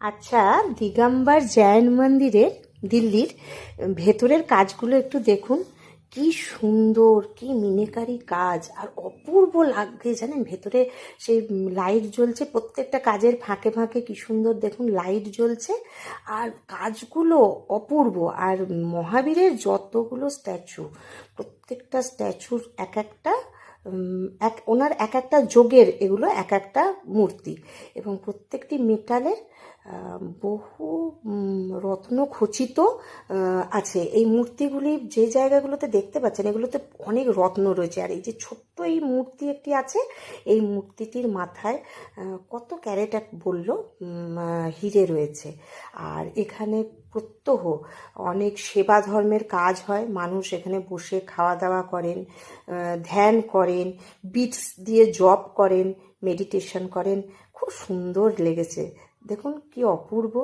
আচ্ছা, দিগম্বর জৈন মন্দিরের দিল্লির ভেতরের কাজগুলো একটু দেখুন। কি সুন্দর, কি মিনেকারি কাজ, আর অপূর্ব লাগছে জানেন। ভেতরে সেই লাইট জ্বলছে, প্রত্যেকটা কাজের ফাঁকে ফাঁকে কি সুন্দর দেখুন লাইট জ্বলছে। আর কাজগুলো অপূর্ব। আর মহাবীরের যতগুলো স্ট্যাচু, প্রত্যেকটা স্ট্যাচুর এক একটা ওনার এক একটা যোগের, এগুলো এক একটা মূর্তি, এবং প্রত্যেকটি মেটালের বহু রত্ন খচিত আছে। এই মূর্তিগুলি যে জায়গাগুলোতে দেখতে পাচ্ছেন, এগুলোতে অনেক রত্ন রয়েছে। আর এই যে ছোট্ট এই মূর্তি একটি আছে, এই মূর্তিটির মাথায় কত ক্যারেট এক বললো হিরে রয়েছে। আর এখানে প্রত্যহ অনেক সেবা ধর্মের কাজ হয়। মানুষ এখানে বসে খাওয়া দাওয়া করেন, ধ্যান করেন, বিটস দিয়ে জপ করেন, মেডিটেশন করেন। খুব সুন্দর লেগেছে, দেখুন কি অপূর্ব।